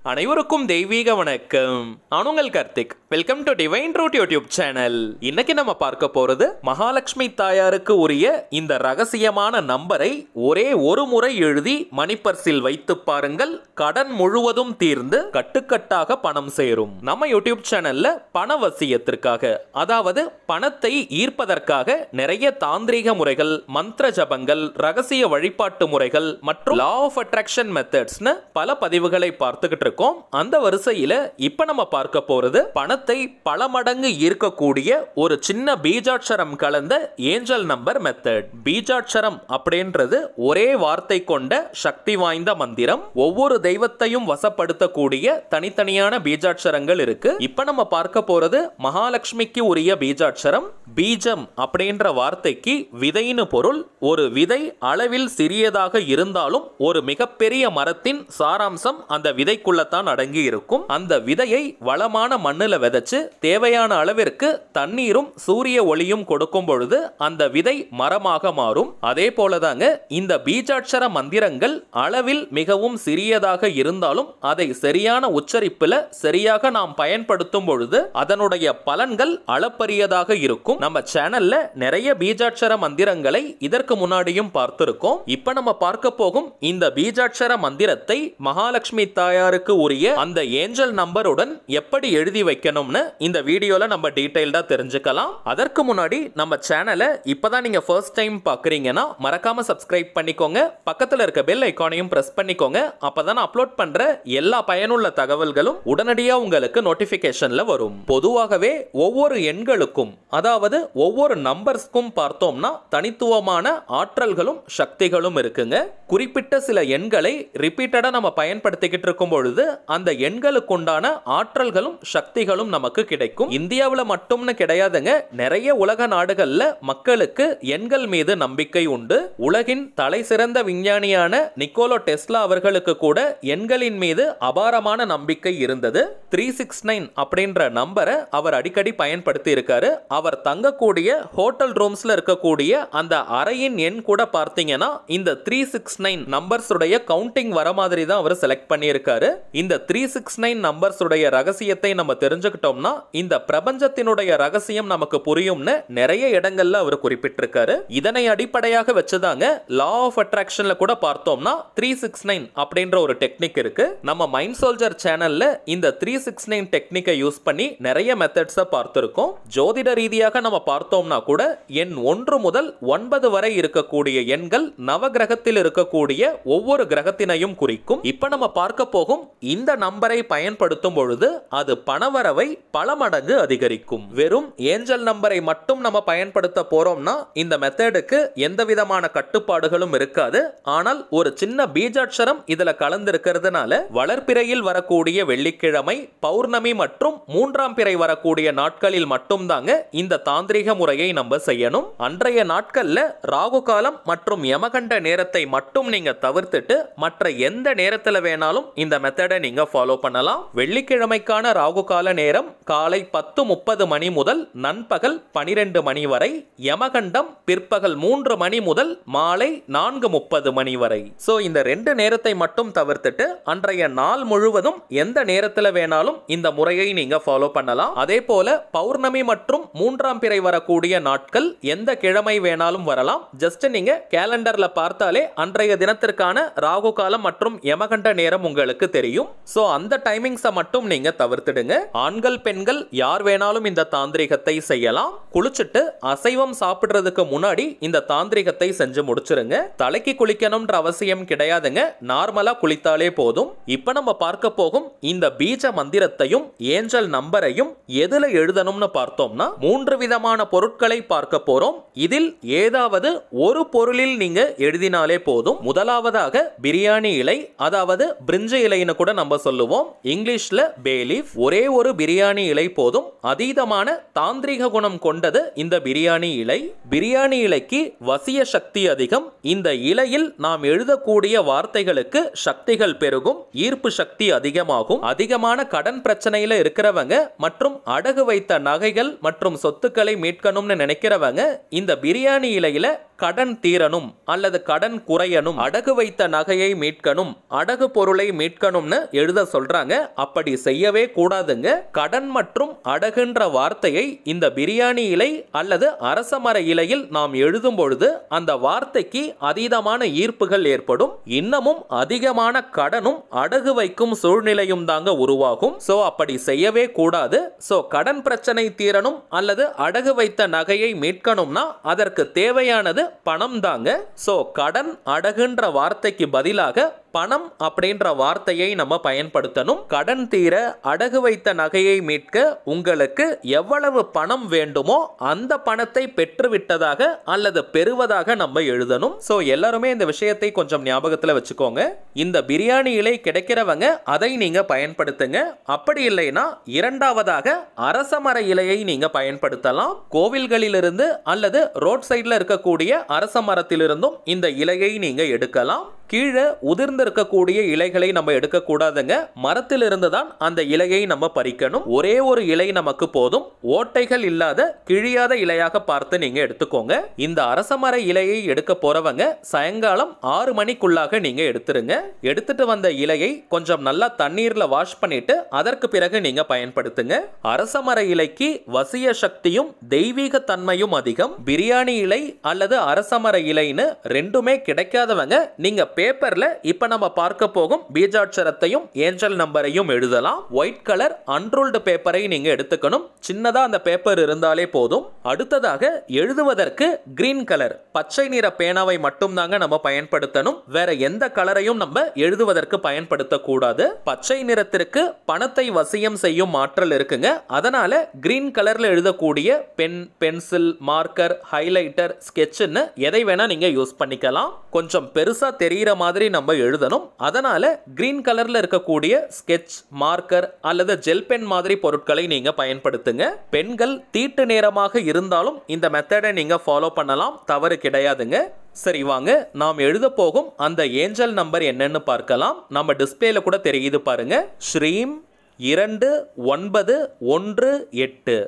அனைவருக்கும் தெய்வீக வணக்கம். நான் உங்கள் Karthik. Welcome to divine root YouTube channel. இன்னைக்கு நம்ம பார்க்க போறது மகாலட்சுமி தாயாருக்கு உரிய இந்த ரகசியமான நம்பரை ஒரே ஒரு முறை எழுதி மணிப்பர்சில் வைத்து பாருங்கள். கடன் முழுவதும் தீர்ந்து கட்டுக்கட்டாக பணம் சேரும். நம்ம யூடியூப் சேனல்ல பணவசியத்திற்காக, அதாவது பணத்தை ஈர்ப்பதற்காக நிறைய தாந்திரீக முறைகள், மந்திர ஜபங்கள், ரகசிய வழிபாட்டு முறைகள் மற்றும் லா ஆஃப் அட்ராக்ஷன் மெத்தட்ஸ்னு பல பதிவுகளை பார்த்துக்கிட்டு இருக்கோம். அந்த வரிசையில இப்ப நம்ம பார்க்க போறது பணத்தை பல மடங்கு ஈர்க்கக்கூடிய ஒரு சின்ன பீஜாட்சரம் கலந்த ஏஞ்சல் நம்பர் மெத்தட். பீஜாட்சரம் அப்படின்றது ஒரே வார்த்தை கொண்ட சக்தி வாய்ந்த மந்திரம். ஒவ்வொரு தெய்வத்தையும் வசப்படுத்தக்கூடிய தனித்தனியான பீஜாட்சரங்கள் இருக்கு. இப்ப நம்ம பார்க்க போறது மகாலட்சுமிக்கு உரிய பீஜாட்சரம். பீஜம் அப்படின்ற வார்த்தைக்கு விதைன்னு பொருள். ஒரு விதை அளவில் சிறியதாக இருந்தாலும் ஒரு மிகப்பெரிய மரத்தின் சாராம்சம் அந்த விதைக்குள்ள தான் அடங்கி இருக்கும். அந்த விதையை வளமான மண்ணுல விதைச்சு தேவையான அளவிற்கு தண்ணீரும் சூரிய ஒளியும் கொடுக்கும் பொழுது அந்த விதை மரமாக மாறும். அதே போலதாங்க இந்த பீஜாட்சர மந்திரங்கள் அளவில் மிகவும் சிறியதாக இருந்தாலும் அதை சரியான உச்சரிப்புல சரியாக நாம் பயன்படுத்தும் பொழுது அதனுடைய பலன்கள் அளப்பரியதாக இருக்கும். நம்ம சேனல்ல நிறைய பீஜாட்சர மந்திரங்களை இதற்கு முன்னாடியும் பார்த்திருக்கோம். இப்ப நம்ம பார்க்க போகும் இந்த பீஜாட்சர மந்திரத்தை மகாலட்சுமி தாயாருக்கு உரிய அந்த ஏஞ்சல் நம்பருடன் எப்படி எழுதி வைக்கணும்னு இந்த வீடியோல நம்ம டீடைல்டா தெரிஞ்சுக்கலாம். அதற்கு முன்னாடி நம்ம சேனலை இப்பதான் நீங்க ஃபர்ஸ்ட் டைம் பார்க்கறீங்கன்னா மறக்காம சப்ஸ்கிரைப் பண்ணிக்கோங்க. பக்கத்துல இருக்க பெல் ஐகானையும் பிரஸ் பண்ணிக்கோங்க. அப்பதான் அப்லோட் பண்ற எல்லா பயனுள்ள தகவல்களும் உடனடியா உங்களுக்கு நோட்டிபிகேஷன்ல வரும். பொதுவாகவே ஒவ்வொரு எண்களுக்கும், அதாவது ஒவ்வொரு நம்பர்ஸ்க்கும் பார்த்தோம்னா தனித்துவமான ஆற்றல்களும் சக்திகளும் இருக்குங்க. குறிப்பிட்ட சில எண்களை ரிப்பீட்டடா நம்ம பயன்படுத்திக்கிட்டு இருக்கும் பொழுது அந்த எண்களுக்கு உண்டான ஆற்றல்களும் சக்திகளும் நமக்கு கிடைக்கும். இந்தியாவில் மட்டும்னு கிடையாதுங்க, நிறைய உலக நாடுகள்ல மக்களுக்கு எண்கள் மீது நம்பிக்கை உண்டு. உலகின் தலை சிறந்த விஞ்ஞானியான நிக்கோலா டெஸ்லா அவர்களுக்கு கூட எண்களின் மீது அபாரமான நம்பிக்கை இருந்தது. 369 அப்படின்ற நம்பரை அவர் அடிக்கடி பயன்படுத்தி இருக்காரு. அவர் தங்கக்கூடிய ஹோட்டல் ரூம்ஸ்ல இருக்கக்கூடிய அந்த அறையின் எண் கூட பார்த்தீங்கன்னா இந்த 369 நம்பர்ஸ் உடைய கவுண்டிங் வர மாதிரி தான் அவர் செலக்ட் பண்ணி இருக்காரு. இந்த 369 நம்பர்ஸ் உடைய ரகசியத்தை நம்ம தெரிஞ்சுக்கிட்டோம்னா இந்த பிரபஞ்சத்தினுடைய ரகசியம் நமக்கு புரியும்னு நிறைய இடங்கள்ல அவர் குறிப்பிட்டிருக்காரு. இதனை அடிப்படையாக வச்சுதாங்க லா ஆஃப் அட்ராக்ஷன்ல கூட பார்த்தோம்னா 369 அப்படின்ற ஒரு டெக்னிக் இருக்கு. நம்ம மைண்ட் சோல்ஜர் சேனல்ல இந்த 369 டெக்னிக்கை யூஸ் பண்ணி நிறைய மெத்தட்ஸை பார்த்திருக்கோம். ஜோதிட ரீதியாக நம்ம பார்த்தோம்னா கூட எண் 1 முதல் 9 வரை இருக்கக்கூடிய எண்கள் நவகிரகத்தில் இருக்கக்கூடிய ஒவ்வொரு கிரகத்தினையும் குறிக்கும். இப்ப நம்ம பார்க்க போகும் இந்த நம்பரை பயன்படுத்தும் பொழுது அது பணவரவை பல மடங்கு அதிகரிக்கும். வெறும் ஏஞ்சல் நம்பரை மட்டும் நம்ம பயன்படுத்த போறோம்னா இந்த மெத்தடுக்கு எந்த விதமான கட்டுப்பாடுகளும் இருக்காது. ஆனால் ஒரு சின்ன பீஜாட்சரம் இதுல கலந்து இருக்கிறதுனால வளர்பிறையில் வரக்கூடிய வெள்ளிக்கிழமை, பௌர்ணமி மற்றும் 3ஆம் பிறை வரக்கூடிய நாட்களில் மட்டும் தாங்க இந்த தாந்திரிக முறையை நம்ம செய்யணும். அன்றைய நாட்கள்ல ராகு காலம் மற்றும் யமகண்ட நேரத்தை மட்டும் நீங்க தவிர்த்துட்டு மற்ற எந்த நேரத்துல வேணாலும் இந்த மெத்தடை நீங்க ஃபாலோ பண்ணலாம். வெள்ளிக்கிழமைக்கான ராகு கால நேரம் காலை 10:30 மணி முதல் நண்பகல் 12 மணி வரை, யமகண்டம் பிற்பகல் 3 மணி முதல் மாலை 4:30 மணி வரை. சோ இந்த ரெண்டு நேரத்தை மட்டும் தவிர்த்துட்டு அன்றைய நாள் முழுவதும் எந்த நேரத்துல வேணாலும் இந்த முறையை நீங்க ஃபாலோ பண்ணலாம். அதே போல பௌர்ணமி மற்றும் 3ஆம் பிறை வரக்கூடிய நாட்கள் எந்த கிழமை வேணாலும் வரலாம். ஜஸ்ட் நீங்க கேலண்டர்ல பார்த்தாலே அன்றைய தினத்திற்கான ராகு காலம் மற்றும் யமகண்ட நேரம் உங்களுக்கு தெரியும். சோ அந்த டைமிங்ஸை மட்டும் நீங்க தவிர்த்துடுங்க. ஆண்கள் பெண்கள் யார் வேணாலும் இந்த தாந்திரிகத்தை செய்யலாம். குளிச்சுட்டு அசைவம் சாப்பிடுறதுக்கு முன்னாடி இந்த தாந்திரிகத்தை செஞ்சு முடிச்சிருங்க. தலைக்கு குளிக்கணும்ன்ற அவசியம் கிடையாதுங்க, நார்மலா குளித்தாலே போதும். இப்ப நம்ம பார்க்க போகும் இந்த பீஜ மந்திரத்தையும் ஏஞ்சல் நம்பரையும் எதுல எழுதணும்னு பார்த்தோம்னா 3 விதமான பொருட்களை பார்க்க போறோம். இதில் ஏதாவது ஒரு பொருளில் நீங்க எழுதினாலே போதும். முதலாவதாக பிரியாணி இலை, அதாவது பிரிஞ்ச இலைன்னு கூட நம்ம சொல்லுவோம், இங்கிலீஷ்ல பே லீஃப். ஒரே ஒரு பிரியாணி இலை போதும். அதீதமான தாந்திரிக குணம் கொண்டது இந்த பிரியாணி இலை. பிரியாணி இலைக்கு வசிய சக்தி அதிகம். இந்த இலையில் நாம் எழுதக்கூடிய வார்த்தைகளுக்கு சக்திகள் பெருகும், ஈர்ப்பு சக்தி அதிகமாகும். அதிகமான கடன் பிரச்சனையில இருக்கிறவங்க மற்றும் அடகு வைத்த நகைகள் மற்றும் சொத்துக்களை மீட்கணும்னு நினைக்கிறவங்க இந்த பிரியாணி இலையில கடன் தீரணும் அல்லது கடன் குறையணும், அடகு வைத்த நகையை மீட்கணும், அடகு பொருளை மீட்கணும்னு எழுத சொல்றாங்க. அப்படி செய்யவே கூடாதுங்க. கடன் மற்றும் அடகுன்ற வார்த்தையை இந்த பிரியாணி இலை அல்லது அரசமர இலையில் நாம் எழுதும் பொழுது அந்த வார்த்தைக்கு அதீதமான ஈர்ப்புகள் ஏற்படும். இன்னமும் அதிகமான கடனும் அடகு வைக்கும் சூழ்நிலையும் தாங்க உருவாகும். சோ அப்படி செய்யவே கூடாது. சோ கடன் பிரச்சனை தீரணும் அல்லது அடகு வைத்த நகையை மீட்கணும்னா அதற்கு தேவையானது பணம் தாங்க. சோ கடன் அடகுன்ற வார்த்தைக்கு பதிலாக பணம் அப்படின்ற வார்த்தையை நம்ம பயன்படுத்தணும். கடன் தீர அடகு வைத்த நகையை மீட்க உங்களுக்கு எவ்வளவு பணம் வேண்டுமோ அந்த பணத்தை பெற்றுவிட்டதாக அல்லது பெறுவதாக நம்ம எழுதணும். சோ எல்லாருமே இந்த விஷயத்தை கொஞ்சம் ஞாபகத்துல வச்சுக்கோங்க. இந்த பிரியாணி இலை கிடைக்கிறவங்க அதை நீங்க பயன்படுத்துங்க. அப்படி இல்லைன்னா இரண்டாவதாக அரசமர இலையை நீங்க பயன்படுத்தலாம். கோவில்களிலிருந்து அல்லது ரோட் சைட்ல இருக்கக்கூடிய அரச மரத்திலிருந்தும் இந்த இலையை நீங்க எடுக்கலாம். கீழே உதிர்ந்து இருக்கக்கூடிய இலைகளை நம்ம எடுக்க கூடாதுங்க. மரத்திலிருந்து தான் அந்த இலையை நம்ம பறிக்கணும். ஒரே ஒரு இலை நமக்கு போதும். ஓட்டைகள் இல்லாத கிழியாத இலையாக பார்த்து நீங்க எடுத்துக்கோங்க. இந்த அரசமர இலையை எடுக்க போறவங்க சாயங்காலம் 6 மணிக்குள்ளாக நீங்க எடுத்துருங்க. எடுத்துட்டு வந்த இலையை கொஞ்சம் நல்லா தண்ணீர்ல வாஷ் பண்ணிட்டு அதற்கு பிறகு நீங்க பயன்படுத்துங்க. அரசமர இலைக்கு வசிய சக்தியும் தெய்வீக தன்மையும் அதிகம். பிரியாணி இலை அல்லது அரசமர இலைன்னு ரெண்டுமே கிடைக்காதவங்க நீங்க பேப்பர்ல இப்ப நம்ம பார்க்க போகும் பீஜாட்சரத்தையும் ஏஞ்சல் நம்பரையும் எழுதலாம். ஒயிட் கலர் அன்ரூல்டு பேப்பரை நீங்க எடுத்துக்கணும். சின்னதா அந்த பேப்பர் இருந்தாலே போதும். அடுத்ததாக எழுதுவதற்கு கிரீன் கலர் பச்சை நிற பேனாவை மட்டும் தாங்க நம்ம பயன்படுத்தணும். வேற எந்த கலரையும் நம்ம எழுதுவதற்கு பயன்படுத்த கூடாது. பச்சை நிறத்திற்கு பணத்தை வசியம் செய்யும் ஆற்றல் இருக்குங்க. அதனால கிரீன் கலர்ல எழுதக்கூடிய பென், பென்சில், மார்க்கர், ஹைலைட்டர், ஸ்கெட்ச்னு எதை வேணா நீங்க யூஸ் பண்ணிக்கலாம். கொஞ்சம் பெருசா தெரிகிற மாதிரி நம்ம எழுதணும். அதனால கிரீன் கலர்ல இருக்கக்கூடிய ஸ்கெட்ச், மார்க்கர் அல்லது ஜெல் பென் மாதிரி பொருட்களை நீங்க பயன்படுத்துங்க. பெண்கள் தீட்டு நேரமாக இருந்தாலும் இந்த மெத்தடை நீங்க ஃபாலோ பண்ணலாம். தவறு கிடையாதுங்க. சரி வாங்க நாம் எழுத போகும் அந்த ஏஞ்சல் நம்பர் என்னன்னு பார்க்கலாம். நம்ம டிஸ்பிளேல கூட தெரியுது பாருங்க. shreem 2918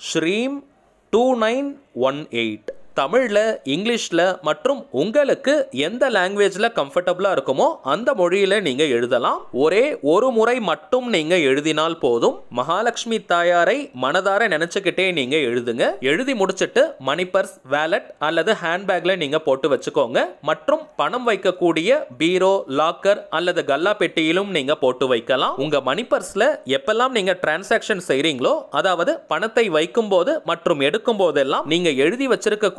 shreem 2918. தமிழ்ல, இங்கிலீஷ்ல மற்றும் உங்களுக்கு எந்த லாங்குவேஜ்ல கம்ஃபர்டபுளா இருக்குமோ அந்த மொழியில நீங்க எழுதலாம். ஒரே ஒரு முறை மட்டும் நீங்க எழுதினால் போதும். மகாலட்சுமி தாயாரை மனதார நினைச்சுக்கிட்டே நீங்க எழுதுங்க. எழுதி முடிச்சிட்டு மணி பர்ஸ், வேலட் அல்லது ஹேண்ட்பேக்ல நீங்க போட்டு வச்சுக்கோங்க. மற்றும் பணம் வைக்கக்கூடிய பீரோ, லாக்கர் அல்லது கல்லா பெட்டியிலும் நீங்க போட்டு வைக்கலாம். உங்க மணி பர்ஸ்ல எப்பெல்லாம் நீங்க டிரான்சாக்ஷன் செய்றீங்களோ, அதாவது பணத்தை வைக்கும் போது மற்றும் எடுக்கும் போதெல்லாம் நீங்க எழுதி வச்சிருக்க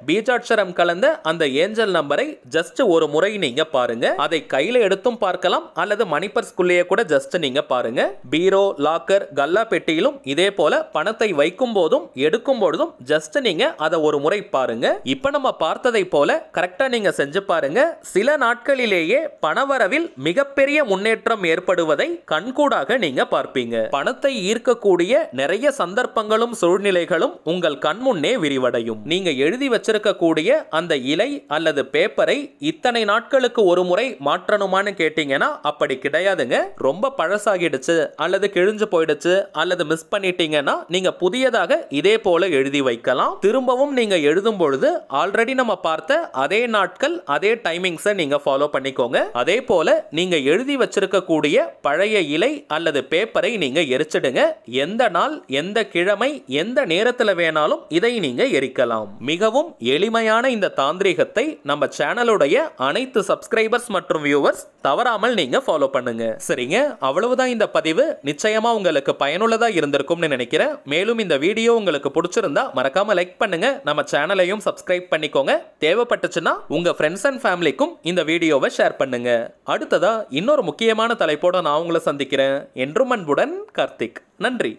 பீஜாட்சரம் கலந்த அந்த ஏஞ்சல் நம்பரை ஜஸ்ட் ஒரு முறை நீங்க பாருங்க. அதை கையில எடுத்தும் பார்க்கலாம் அல்லது மணி பர்ஸ்குள்ளேயே கூட ஜஸ்ட் நீங்க பாருங்க. பீரோ, லாக்கர், கல்லா பெட்டியிலும் இதே போல பணத்தை வைக்கும் போதும் எடுக்கும் பொழுதும் ஜஸ்ட் நீங்க அதை ஒரு முறை பாருங்க. இப்ப நம்ம பார்த்ததை போல கரெக்டா நீங்க செஞ்சு பாருங்க. சில நாட்களிலேயே பணவரவில் மிகப்பெரிய முன்னேற்றம் ஏற்படுவதை கண்கூடாக நீங்க பார்ப்பீங்க. பணத்தை ஈர்க்கக்கூடிய நிறைய சந்தர்ப்பங்களும் சூழ்நிலைகளும் உங்கள் கண்முன்னே விரிவடையும். நீங்க எழுதி வச்சிருக்கக்கூடிய அந்த இலை அல்லது பேப்பரை இத்தனை நாட்களுக்கு ஒரு முறை மாற்றணுமான்னு கேட்டீங்கன்னா அப்படி கிடையாதுங்க. ரொம்ப பழசாகிடுச்சு அல்லது கிழிஞ்சு போயிடுச்சு அல்லது மிஸ் பண்ணிட்டீங்கன்னா நீங்க புதியதாக இதே போல எழுதி வைக்கலாம். திரும்பவும் நீங்க எழுதும் பொழுது ஆல்ரெடி நம்ம பார்த்த அதே நாட்கள் அதே டைமிங்ஸை நீங்க ஃபாலோ பண்ணிக்கோங்க. அதே போல நீங்க எழுதி வச்சிருக்கக்கூடிய பழைய இலை அல்லது பேப்பரை நீங்க எரிச்சிடுங்க. எந்த நாள், எந்த கிழமை, எந்த நேரத்தில் வேணாலும் இதை நீங்க எரிக்கலாம். மிகவும் எளிமையான இந்த தாந்திரிகத்தை நம்ம சேனலுடைய அனைத்து சப்ஸ்கிரைபர்ஸ் மற்றும் வியூவர்ஸ் தவறாமல் நீங்க ஃபாலோ பண்ணுங்க. சரிங்க, அவ்வளவுதான் இந்த பதிவு. நிச்சயமா உங்களுக்கு பயனுள்ளதா இருந்திருக்கும்னு நினைக்கிறேன். மேலும் இந்த வீடியோ உங்களுக்கு பிடிச்சிருந்தா மறக்காம லைக் பண்ணுங்க. நம்ம சேனலையும் சப்ஸ்கிரைப் பண்ணிக்கோங்க. தேவைப்பட்டுச்சுன்னா உங்க ஃப்ரெண்ட்ஸ் அண்ட் ஃபேமிலிக்கும் இந்த வீடியோவை ஷேர் பண்ணுங்க. அடுத்ததா இன்னொரு முக்கியமான தலைப்போட நான் உங்களை சந்திக்கிறேன். என்றும் அன்புடன் கார்த்திக். நன்றி.